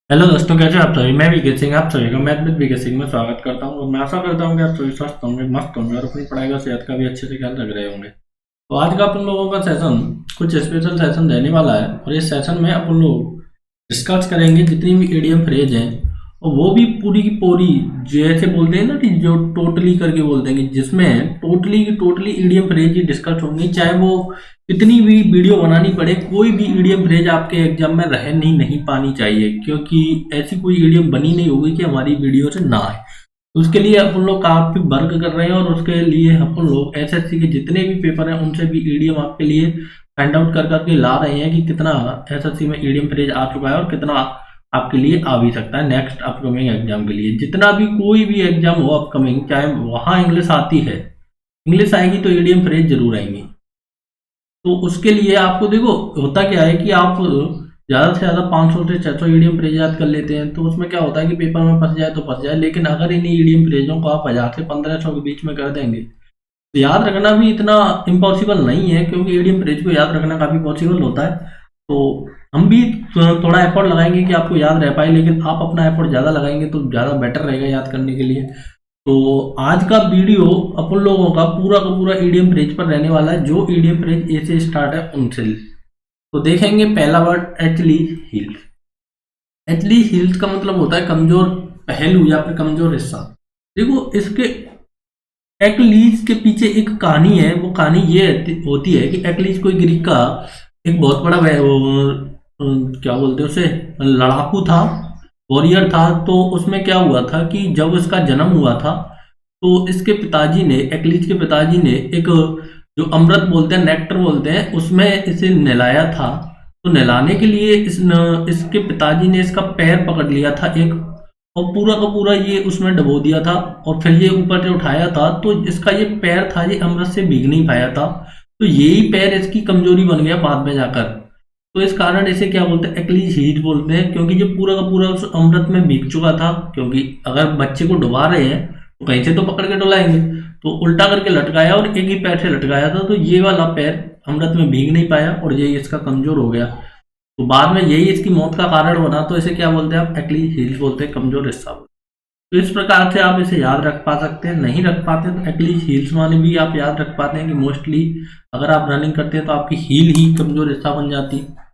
Hello दोस्तों, कैसे आप सभी। मैं विकेट सिंह आप सभी का मैथ विद विकेट सिंह में स्वागत करता हूं और मैं आशा करता हूं कि आप सभी स्वस्थ होंगे, मस्त होंगे और अपनी पढ़ाई का सेहत का भी अच्छे से ख्याल रख रहे होंगे। तो आज का अपन लोगों का सेशन कुछ स्पेशल सेशन रहने वाला है और इस सेशन में अपन लोग डिस्कस करेंगे जितनी भी ईडीएम फ्रेज हैं और वो भी पूरी की पूरी, जैसे बोलते हैं ना कि जो टोटली करके बोलते हैं कि जिसमें टोटली की टोटली ईडीएम फ्रेज ही डिस्कस होंगी, चाहे वो कितनी भी वीडियो बनानी पड़े। कोई भी ईडीएम फ्रेज आपके एग्जाम में रह नहीं पानी चाहिए, क्योंकि ऐसी कोई ईडीएम बनी नहीं होगी कि हमारी वीडियो से ना आए। तो उसके लिए अपन लोग काफी वर्क कर रहे हैं और उसके लिए अपन लोग एसएससी के जितने भी पेपर हैं उनसे भी ईडीएम आपके लिए फाइंड आउट कर करके ला रहे हैं कि कितना एसएससी में ईडीएम फ्रेज आ चुका है और कितना आपके लिए आ भी सकता है नेक्स्ट अपकमिंग एग्जाम के लिए। जितना भी कोई भी एग्जाम हो अपकमिंग, चाहे वहां इंग्लिश आती है, इंग्लिश आएगी तो ईडीएम फ्रेज जरूर आएंगी। तो उसके लिए आपको देखो होता क्या है कि आप ज़्यादा से ज़्यादा 500 से 600 ईडीएम फ्रेज याद कर लेते हैं, तो उसमें क्या होता है कि पेपर में फंस जाए तो फंस जाए। लेकिन अगर इन ईडीएम फ्रेजों को आप 1000 से 1500 के बीच में कर देंगे तो याद रखना भी इतना इम्पॉसिबल नहीं है, क्योंकि ईडीएम फ्रेज को याद रखना काफ़ी पॉसिबल होता है। तो हम भी थोड़ा एफर्ट लगाएंगे कि आपको याद रह पाए, लेकिन आप अपना एफर्ट ज़्यादा लगाएंगे तो ज़्यादा बेटर रहेगा याद करने के लिए। तो आज का वीडियो अपन लोगों का पूरा ईडीएम फ्रेज पर रहने वाला है, जो ईडीएम फ्रेज ए से स्टार्ट है उनसे। तो देखेंगे पहला वर्ड एटली हील। एटली हील्स का मतलब होता है कमजोर पहलू या फिर कमजोर हिस्सा। देखो इसके एक्लीज के पीछे एक कहानी है। वो कहानी ये होती है कि एक्लीज कोई ग्रीक का एक बहुत बड़ा क्या बोलते हैं उसे, लड़ाकू था, वॉरियर था। तो उसमें क्या हुआ था कि जब उसका जन्म हुआ था तो इसके पिताजी ने, एक्लीज के पिताजी ने एक जो अमृत बोलते हैं, नेक्टर बोलते हैं, उसमें इसे नहलाया था। तो नहलाने के लिए इसके पिताजी ने इसका पैर पकड़ लिया था एक, और पूरा का पूरा ये उसमें डबो दिया था। और फिर ये ऊपर से उठाया था तो इसका ये पैर था, ये अमृत से भीग नहीं पाया था। तो यही पैर इसकी कमजोरी बन गया बाद में जाकर। तो इस कारण इसे क्या बोलते हैं, एक्लीज हीट बोलते हैं, क्योंकि ये पूरा का पूरा उस अमृत में भीग चुका था। क्योंकि अगर बच्चे को डुबा रहे हैं तो कहीं से तो पकड़ के डुलाएंगे, तो उल्टा करके लटकाया और एक ही पैर से लटकाया था। तो ये वाला पैर अमृत में भीग नहीं पाया और ये इसका कमजोर हो गया। तो बाद में यही इसकी मौत का कारण बना। तो इसे क्या बोलते हैं आप, एक्लीज हील्स बोलते हैं, कमजोर हिस्सा बोलते हैं। तो इस प्रकार से आप इसे याद रख पा सकते हैं। नहीं रख पाते तो एक्लीज हील्स माने भी आप याद रख पाते हैं कि मोस्टली अगर आप रनिंग करते हैं तो आपकी हील ही कमजोर हिस्सा बन जाती है।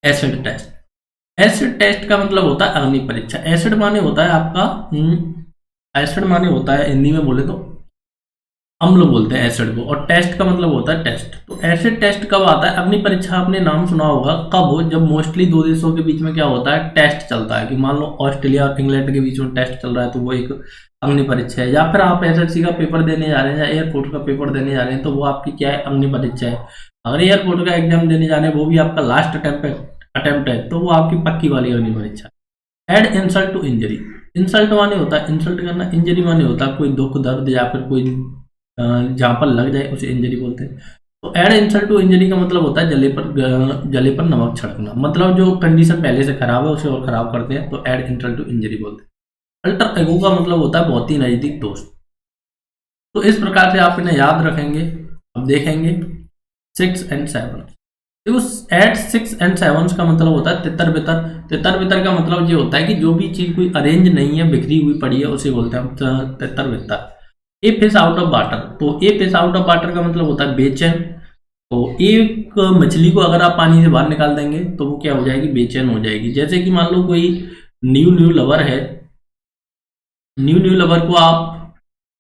Acid test. एसिड टेस्ट का मतलब होता है अग्नि परीक्षा। एसिड माने होता है आपका एसिड माने होता है हिंदी में बोले तो अम्ल बोलते हैं एसिड को, और टेस्ट का मतलब होता है टेस्ट। तो एसिड टेस्ट कब आता है, अग्नि परीक्षा आपने नाम सुना होगा। कब हो, जब मोस्टली दो देशों के बीच में क्या होता है, टेस्ट चलता है। कि मान लो ऑस्ट्रेलिया और इंग्लैंड के बीच में टेस्ट चल रहा है तो वो एक अग्नि परीक्षा है। या फिर आप एसएससी का पेपर देने जा रहे हैं या एयरपोर्ट का पेपर देने जा रहे हैं तो वो आपकी क्या है, अग्नि परीक्षा है। अगर एयरपोर्ट का एग्जाम देने जा रहे हैं वो भी आपका लास्ट अटेम्प्ट है तो वो आपकी पक्की वाली अग्नि परीक्षा है। Add insult to injury. Insult माने होता है इंसल्ट करना, इंजरी माने होता है कोई दुख दर्द या फिर कोई जहाँ पर लग जाए उसे इंजरी बोलते हैं। तो एड इंसल्ट टू इंजरी का मतलब होता है जले पर नमक छिड़कना। मतलब जो कंडीशन पहले से खराब है उसे और खराब करते हैं, तो एड इंसल्ट टू इंजरी बोलते हैं। अल्टर एगो का मतलब होता है बहुत ही नजदीक दोस्त। तो इस प्रकार से आप इन्हें याद रखेंगे। अब देखेंगे 6 and 7। देखो एट 6 and 7 का मतलब होता है तितर बितर। तितर बितर का मतलब ये होता है कि जो भी चीज कोई अरेंज नहीं है, बिखरी हुई पड़ी है, उसे बोलते हैं तितर बितर। A fish out of water. तो a fish out of water का मतलब होता है बेचैन। तो एक मछली को अगर आप पानी से बाहर निकाल देंगे तो वो क्या हो जाएगी, बेचैन हो जाएगी। जैसे कि मान लो कोई न्यू लवर है, न्यू लवर को आप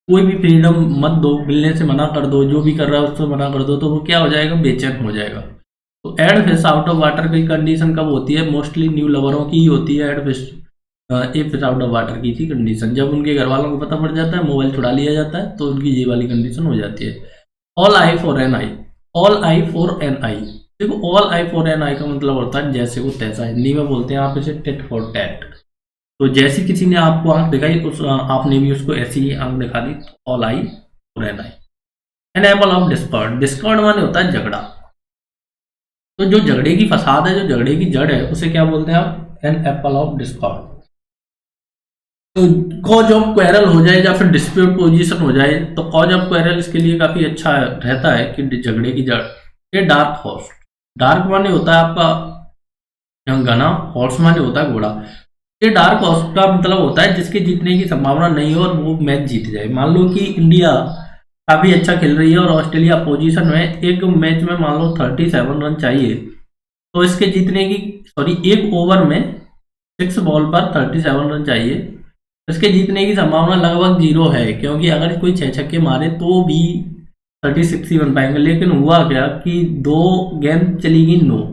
कोई भी फ्रीडम मत दो, मिलने से मना कर दो, जो भी कर रहा है उससे मना कर दो, तो वो क्या हो जाएगा, बेचैन हो जाएगा। तो एड फिश आउट ऑफ वाटर की कंडीशन कब होती है, मोस्टली न्यू लवरों की ही होती है। एड fish a fish out of water की थी कंडीशन, जब उनके घर वालों को पता पड़ जाता है, मोबाइल छुड़ा लिया जाता है, तो उनकी ये वाली कंडीशन हो जाती है। All eye for an eye. All eye for an eye. देखो all eye for an eye का मतलब होता है जैसे को तैसा। हिंदी में बोलते हैं आप इसे टिट फॉर टैट। तो जैसी किसी ने आपको आंख दिखाई उस आपने भी उसको ऐसी ही आंख दिखा दी। All eye for an eye. An apple of discord. Discord माने होता है झगड़ा। तो जो झगड़े की फसाद है, जो झगड़े की जड़ है, उसे क्या बोलते हैं आप, एन एपल ऑफ डिस्कॉर्ड। तो कॉज ऑफ क्वेरल हो जाए या फिर डिस्प्यूट पोजीशन हो जाए, तो कॉज ऑफ क्वेरल इसके लिए काफी अच्छा रहता है कि झगड़े की जड़। ये डार्क हॉर्स। डार्क माने होता है आपका घना, हॉर्स माने होता है घोड़ा। ये डार्क हॉर्स का मतलब होता है जिसके जीतने की संभावना नहीं हो और वो मैच जीत जाए। मान लो कि इंडिया काफी अच्छा खेल रही है और ऑस्ट्रेलिया अपोजिशन में, एक मैच में मान लो 37 रन चाहिए, तो इसके जीतने की, सॉरी, एक ओवर में 6 बॉल पर 37 रन चाहिए, इसके जीतने की संभावना लगभग 0 है, क्योंकि अगर कोई 6 छक्के मारे तो भी 36 ही बन पाएंगे। लेकिन हुआ क्या कि 2 गेंद चली गई 9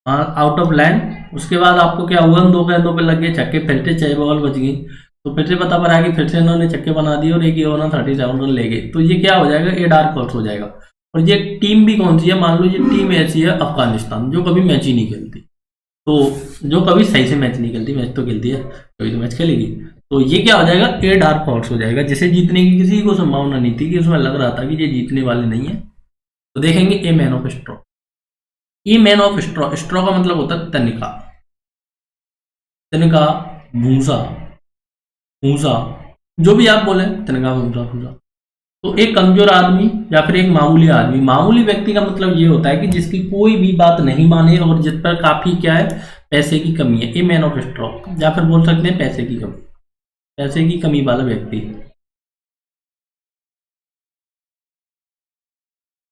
आउट ऑफ लैंड। उसके बाद आपको क्या हुआ, 2 गेंदों पे लग गए छक्के, फिर से 6 बॉल बच गई, तो फिर से पता पड़ा कि फिर से इन्होंने छक्के बना दिए और एक ही ओवर 37 रन ले गए। तो ये क्या हो जाएगा, ये डार्क हॉर्स हो जाएगा। और ये टीम भी कौन सी है, मान लो ये टीम ऐसी है अफगानिस्तान, जो कभी मैच ही नहीं खेलती, तो जो कभी सही से मैच नहीं खेलती, मैच तो खेलती है कभी तो मैच खेलेगी, तो ये क्या हो जाएगा, ये डार्क हॉर्स हो जाएगा, जिसे जीतने की किसी को संभावना नहीं थी, कि उसमें लग रहा था कि ये जीतने वाले नहीं है। तो देखेंगे a man of straw. A man of straw, straw का मतलब होता है तनिका, तनिका, भूसा, भूसा, जो भी आप बोले, तनिका, भूसा, भूसा। तो एक कमजोर आदमी या फिर एक मामूली आदमी, मामूली व्यक्ति का मतलब ये होता है कि जिसकी कोई भी बात नहीं माने और जिस पर काफी क्या है, पैसे की कमी है, ए मैन ऑफ स्ट्रॉ, या फिर बोल सकते हैं पैसे की कमी, पैसे की कमी वाला व्यक्ति।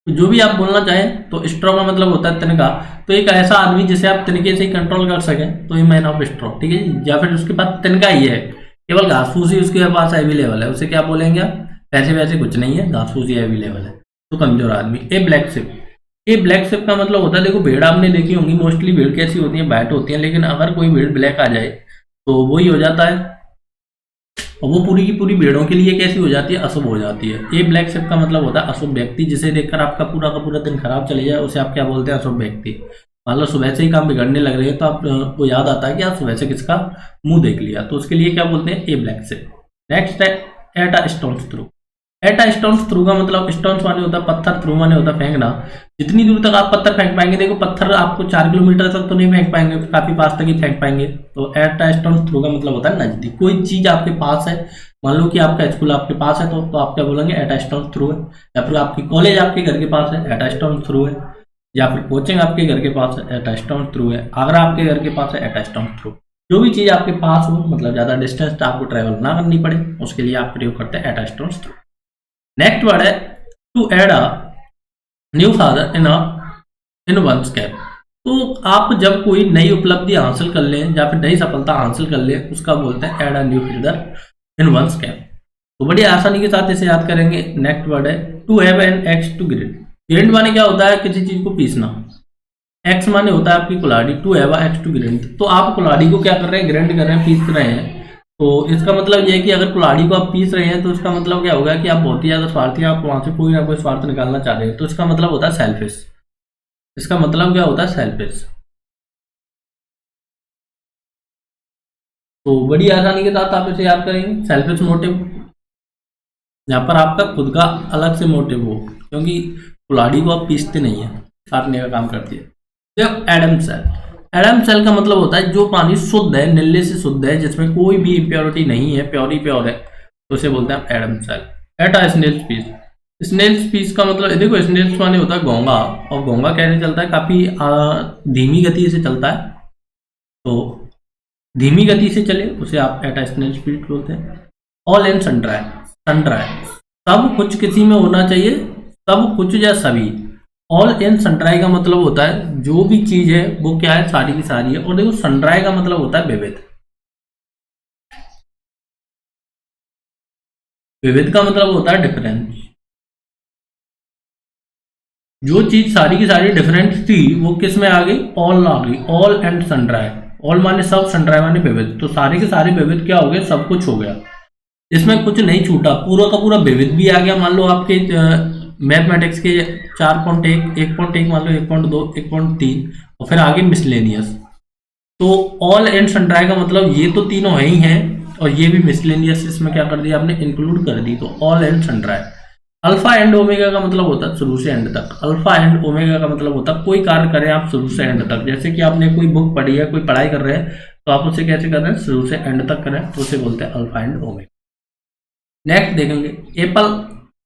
तो जो भी आप बोलना चाहें, तो स्ट्रॉ का मतलब होता है तनका, तो एक ऐसा आदमी जिसे आप तरीके से कंट्रोल कर सकें, तो ये मैन ऑफ स्ट्रॉ, ठीक है जी। या फिर उसके पास तनका ही है, केवल घास फूस ही उसके पास अवेलेबल है, उसे क्या बोलेंगे आप, पैसे वैसे कुछ नहीं है, घास फूस ही अवेलेबल है, तो कमजोर आदमी। ए ब्लैक शिप, ए ब्लैक शिप का मतलब होता है, देखो भेड़ आपने देखी होंगी, मोस्टली भेड़ कैसी होती है, बैट होती है, लेकिन अगर कोई भेड़ ब्लैक आ जाए तो वही हो जाता है, और वो पूरी की पूरी भेड़ों के लिए कैसी हो जाती है, अशुभ हो जाती है। ए ब्लैक शिप का मतलब होता है अशुभ व्यक्ति, जिसे देखकर आपका पूरा का पूरा दिन खराब चले जाए, उसे आप क्या बोलते हैं, अशुभ व्यक्ति। मान लो सुबह से ही काम बिगड़ने लग रहे हैं, तो आपको याद आता है कि आप सुबह से किसका मुंह देख लिया, तो उसके लिए क्या बोलते हैं, ए ब्लैक शिप। नेक्स्ट है eight a stone's through. Eight a stone's through का मतलब, स्टोन्स माने होता है पत्थर, थ्रू माने होता है फेंकना, जितनी दूर तक आप पत्थर फेंक पाएंगे। देखो पत्थर आपको 4 किलोमीटर तक तो नहीं फेंक पाएंगे, काफी पास तक ही फेंक पाएंगे। तो एट अ स्टोन्स थ्रू का मतलब होता है नजदीक, कोई चीज आपके पास है, मान लो कि आपका स्कूल आपके पास है, तो आप क्या बोलेंगे, एट अ स्टोन्स थ्रू है। या फिर आपकी कॉलेज आपके घर के पास है, एट अ स्टोन्स थ्रू है। या फिर कोचिंग आपके घर के पास है, एट अ स्टोन्स थ्रू है। आगरा आपके घर के पास है, एट अ स्टोन्स थ्रू। जो भी चीज आपके पास हो, मतलब ज्यादा डिस्टेंस आपको ट्रेवल ना करनी पड़े, उसके लिए आप प्रयोग करते हैं at a stone's throw. Next word है to add a new feather in one's cap. तो आप जब कोई नई उपलब्धि हासिल कर लें या फिर नई सफलता हासिल कर लें, उसका बोलते हैं एड a new feather in one's cap. तो बड़ी आसानी के साथ इसे याद करेंगे। नेक्स्ट वर्ड है to have an axe to grind. Grind माने क्या होता है, किसी चीज को पीसना। एक्स माने होता है आपकी कुल्हाड़ी, to have axe to grind, तो आप कुल्हाड़ी को क्या कर रहे हैं, ग्राइंड कर रहे हैं, पीस रहे हैं। तो इसका मतलब यह है कि अगर कुल्हाड़ी को आप पीस रहे हैं, तो इसका मतलब क्या होगा कि आप बहुत ही ज्यादा स्वार्थी हैं, आप वहां से कोई ना कोई स्वार्थ निकालना चाह रहे हैं, तो इसका मतलब होता है सेल्फिश। इसका मतलब क्या होता है, सेल्फिश। तो बड़ी आसानी के साथ आप इसे याद करेंगे, सेल्फिश मोटिव, यहाँ पर आपका खुद का अलग से मोटिव हो, क्योंकि कुल्हाड़ी को आप पीसते नहीं है, काटने का काम करती है। तो एडम सेल, एडम सेल का मतलब होता है जो पानी शुद्ध है, नीले से शुद्ध है, जिसमें कोई भी इम्प्योरिटी नहीं है, प्योर ही प्योर है, तो उसे बोलते हैं Adam's ale. At a snail's pace, snail's pace का मतलब देखो, स्नेल्स माने होता है घोंगा, और घोंगा कैसे चलता है, काफी धीमी गति से चलता है, तो धीमी गति से चले उसे आप एट अ स्नेल स्पीड बोलते हैं। ऑल एंड सनड्राई, सनड्राई, सब कुछ किसी में होना चाहिए, सब कुछ या सभी। ऑल एंड सनड्राई का मतलब होता है जो भी चीज है वो क्या है, सारी की सारी है। और देखो सनड्राई का मतलब होता है विविध, विविध का मतलब होता है डिफरेंस। जो चीज सारी की सारी डिफरेंट थी, वो किस में आ गई, ऑल आ गई, ऑल एंड सनड्राई। ऑल माने सब, सनड्राई माने विविध, तो सारे के सारे विविध क्या हो गए, सब कुछ हो गया, इसमें कुछ नहीं छूटा, पूरा का पूरा विविध भी आ गया। मान लो आपके मैथमेटिक्स के 4.1, 1.1, मान लो 1.2, 1.3, और फिर आगे मिसलेनियस। तो ऑल एंड सनड्राई का मतलब ये तो तीनों है ही हैं, और ये भी मिसलेनियस इसमें क्या कर दिया आपने, इंक्लूड कर दी, तो all and sundry. Alpha and omega का मतलब होता है शुरू से एंड तक। अल्फा एंड ओमेगा का मतलब होता है कोई कार्य करें आप शुरू से एंड तक, जैसे कि आपने कोई बुक पढ़ी है, कोई पढ़ाई कर रहे हैं, तो आप उसे कैसे कर रहे हैं, शुरू से एंड तक करें, तो उसे बोलते हैं अल्फा एंड ओमेगा। नेक्स्ट देखेंगे apple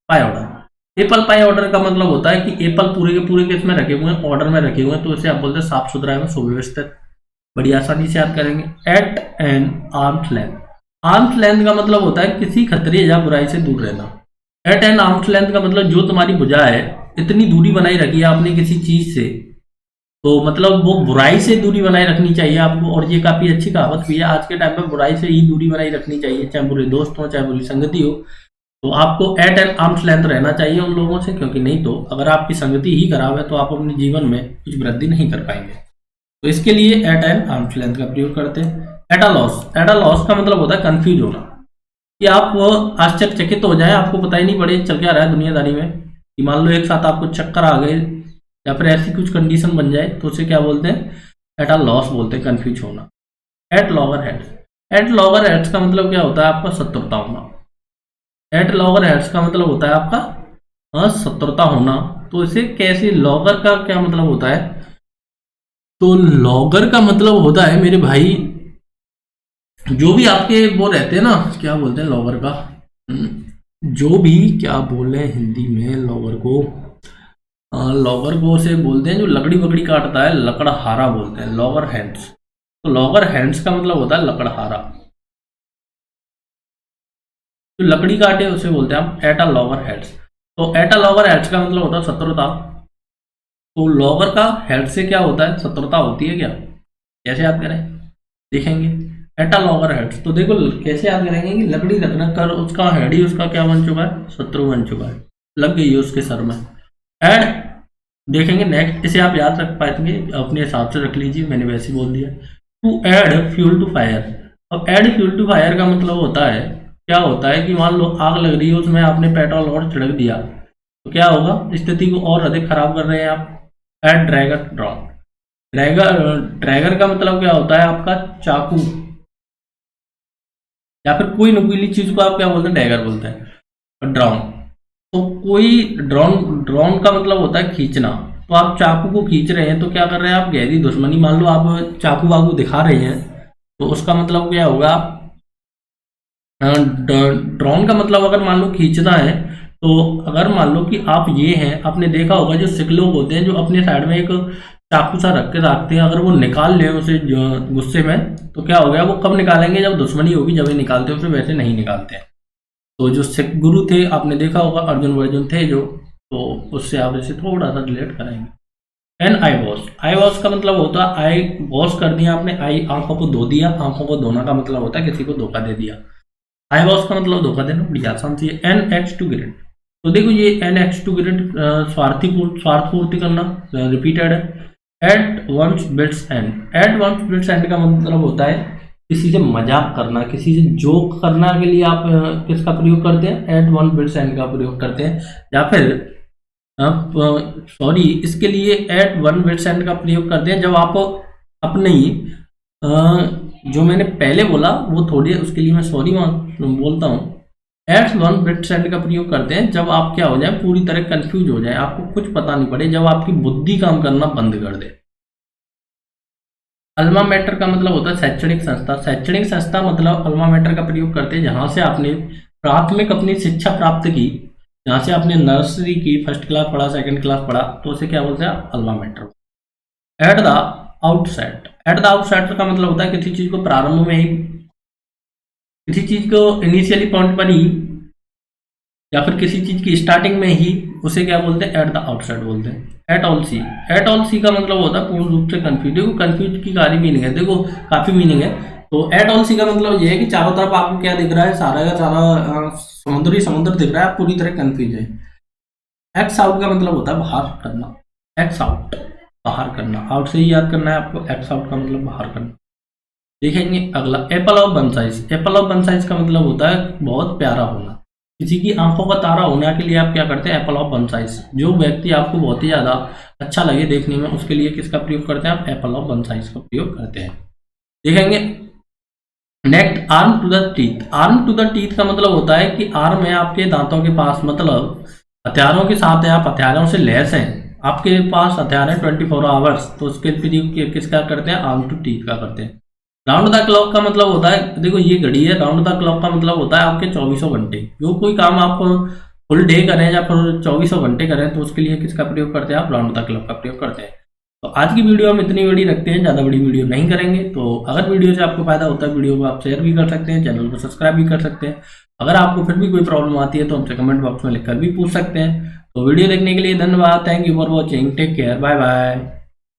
pie order. Apple pie order का मतलब होता है कि एप्पल पूरे के पूरे किस में रखे हुए हैं, ऑर्डर में रखे हुए हैं, तो इसे आप बोलते हैं साफ सुथरा एवं सुव्यवस्थित। बड़ी आसानी से याद करेंगे। At an arm's length, arm's length का मतलब होता है किसी खतरे या बुराई से दूर रहना। एट एन आर्म्स लेंथ का मतलब जो तुम्हारी भुजा है इतनी दूरी बनाई रखी है आपने किसी चीज से, तो मतलब वो बुराई से दूरी बनाए रखनी चाहिए आपको। और ये काफी अच्छी कहावत भी है, आज के टाइम में बुराई से ही दूरी बनाई रखनी चाहिए, चाहे बुरे दोस्त हो चाहे बुरी संगति हो। तो आपको एट एन आर्म्स लेंथ रहना चाहिए उन लोगों से, क्योंकि नहीं तो अगर आपकी संगति ही खराब है तो आप अपने जीवन में कुछ वृद्धि नहीं कर पाएंगे। तो इसके लिए एट एन आर्म्स लेंथ का प्रयोग करते हैं। At a loss, at a loss का मतलब होता है कंफ्यूज होना, कि आप आश्चर्यचकित हो जाए, आपको पता ही नहीं पड़े चल क्या रहा है दुनियादारी में, कि मान लो एक साथ आपको चक्कर आ गए या फिर ऐसी कुछ कंडीशन बन जाए, तो उसे क्या बोलते हैं, एट अ लॉस बोलते हैं, कंफ्यूज होना। At loggerheads, at loggerheads का मतलब क्या होता है, आपका शत्रुता होना। एट लॉगर हेड्स का मतलब होता है आपका शत्रुता होना। तो इसे कैसे, लॉगर का क्या मतलब होता है, तो लॉगर का मतलब होता है मेरे भाई, जो भी आपके वो रहते हैं ना, क्या बोलते हैं लॉगर का, जो भी क्या बोल रहे हैं हिंदी में लॉगर को, लॉगर को से बोलते हैं जो लकड़ी वकड़ी काटता है, लकड़हारा बोलते हैं, लॉगर हैंड्स। तो लॉगर हैंड्स का मतलब होता है लकड़हारा, जो लकड़ी काटे उसे बोलते हैं हम एट अ लॉगर हेड्स। तो एट अ लॉगर हेड्स का मतलब होता है शत्रुता। तो लॉगर का हेड से क्या होता है, शत्रुता होती है क्या, कैसे याद करें, देखेंगे। एट अ लॉगर हेड्स, तो देखो कैसे याद करेंगे कि लकड़ी रखना कर उसका हेड ही उसका क्या बन चुका है, शत्रु बन चुका है, लग गई है उसके सर में। एड, देखेंगे नेक्स्ट, इसे आप याद रख पाएंगे अपने हिसाब से रख लीजिए, मैंने वैसे ही बोल दिया। To add fuel to fire, अब ऐड फ्यूल टू फायर का मतलब होता है, क्या होता है कि मान लो आग लग रही है, उसमें आपने पेट्रोल और छिड़क दिया, तो क्या होगा, स्थिति को और अधिक खराब कर रहे हैं आप। एड ड्रैगर ड्रॉन, ड्रैगर, ड्रैगर का मतलब क्या होता है आपका चाकू, या फिर कोई नुकीली चीज को आप क्या बोलते हैं, डैगर बोलते हैं। ड्रॉन, तो कोई ड्रोन, ड्रोन का मतलब होता है खींचना। तो आप चाकू को खींच रहे हैं तो क्या कर रहे हैं आप, गहरी दुश्मनी, मान लो आप चाकू वाकू दिखा रहे हैं, तो उसका मतलब क्या होगा, ड्रोन का मतलब अगर मान लो खींचना है, तो अगर मान लो कि आप ये हैं, आपने देखा होगा जो सिख लोग होते हैं जो अपने साइड में एक चाकू सा रख के रखते हैं, अगर वो निकाल ले उसे गुस्से में, तो क्या हो गया, वो कब निकालेंगे, जब दुश्मनी होगी जब ही निकालते हैं उसे, वैसे नहीं निकालते हैं। तो जो सिख गुरु थे आपने देखा होगा, अर्जुन वर्जुन थे जो, तो उससे आप इसे थोड़ा सा रिलेट कराएंगे। एन आई वॉश, आई वॉश का मतलब होता है आई वॉश कर दिया आपने, आई आंखों को धो दिया, आंखों को धोना का मतलब होता है किसी को धोखा दे दिया। आई वॉश का मतलब धोखा देना, बड़ी आसान सी है। एन एक्स टू ग्रेड, तो देखो ये एन एक्स टू ग्रेड स्वार्थ पूर्ति करना, रिपीटेड है। At one's wits end, at one's wits end का मतलब होता है किसी से मजाक करना, किसी से जोक करना के लिए आप किसका प्रयोग करते हैं, एट वन बिट्स एंड का प्रयोग करते हैं। या फिर आप सॉरी, इसके लिए एट वन बिट्स एंड का प्रयोग करते हैं जब आप अपने ही जो मैंने पहले बोला वो थोड़ी, उसके लिए मैं सॉरी बोलता हूँ। एट वन बिट्स एंड का प्रयोग करते हैं जब आप क्या हो जाए, पूरी तरह कंफ्यूज हो जाए, आपको कुछ पता नहीं पड़े, जब आपकी बुद्धि काम करना बंद कर दे। अल्मा मैटर का मतलब होता है शैक्षणिक संस्था, शैक्षणिक संस्था मतलब अल्मा मैटर का प्रयोग करते हैं जहां से आपने प्राथमिक अपनी शिक्षा प्राप्त की, जहां से आपने नर्सरी की, फर्स्ट क्लास पढ़ा, सेकंड क्लास पढ़ा, तो उसे क्या बोलते हैं, alma mater. At the outset, at the outset का मतलब होता है किसी चीज को प्रारंभ में ही, किसी चीज को इनिशियली पॉइंट पर ही, या फिर किसी चीज की स्टार्टिंग में ही, उसे क्या बोलते हैं, एट द आउटसेट बोलते हैं। At all sea, at all sea का मतलब होता है पूर्ण रूप से कंफ्यूज। देखो कंफ्यूज की काफी मीनिंग है, देखो काफी मीनिंग है। तो एट ऑल सी का मतलब ये है कि चारों तरफ आपको क्या दिख रहा है, सारा का सारा समुद्र ही समुद्र दिख रहा है, आप पूरी तरह कंफ्यूज है। एक्स आउट का मतलब होता है बाहर करना, एक्स आउट बाहर करना, आउट से ही याद करना है आपको, एक्स आउट का मतलब बाहर करना। देखेंगे अगला, Apple of one size, Apple of one size का मतलब होता है बहुत प्यारा होना, किसी की आंखों का तारा होने के लिए आप क्या करते हैं, एप्पल ऑफ वन साइज, जो व्यक्ति आपको बहुत ही ज्यादा अच्छा लगे देखने में, उसके लिए किसका प्रयोग करते हैं आप, एप्पल ऑफ वन साइज का प्रयोग करते हैं। देखेंगे next, arm to the teeth, arm to the teeth का मतलब होता है कि आर्म है आपके दांतों के पास, मतलब हथियारों के साथ है, आप हथियारों से लैस हैं, आपके पास हथियार है 24 आवर्स, तो उसके प्रयोग किसका करते हैं, आर्म टू टीथ का करते हैं। राउंड द क्लॉक का मतलब होता है, देखो ये घड़ी है, राउंड द क्लॉक का मतलब होता है आपके 24 घंटे, जो कोई काम आप फुल डे करें या फिर 24 घंटे करें, तो उसके लिए किसका प्रयोग करते हैं आप, राउंड द क्लॉक का प्रयोग करते हैं। तो आज की वीडियो हम इतनी बड़ी रखते हैं, ज़्यादा बड़ी वीडियो नहीं करेंगे। तो अगर वीडियो से आपको फायदा होता है, वीडियो को आप शेयर भी कर सकते हैं, चैनल को सब्सक्राइब भी कर सकते हैं। अगर आपको फिर भी कोई प्रॉब्लम आती है तो हमसे कमेंट बॉक्स में लिखकर भी पूछ सकते हैं। तो वीडियो देखने के लिए धन्यवाद। Thank you for watching. Take care. Bye bye.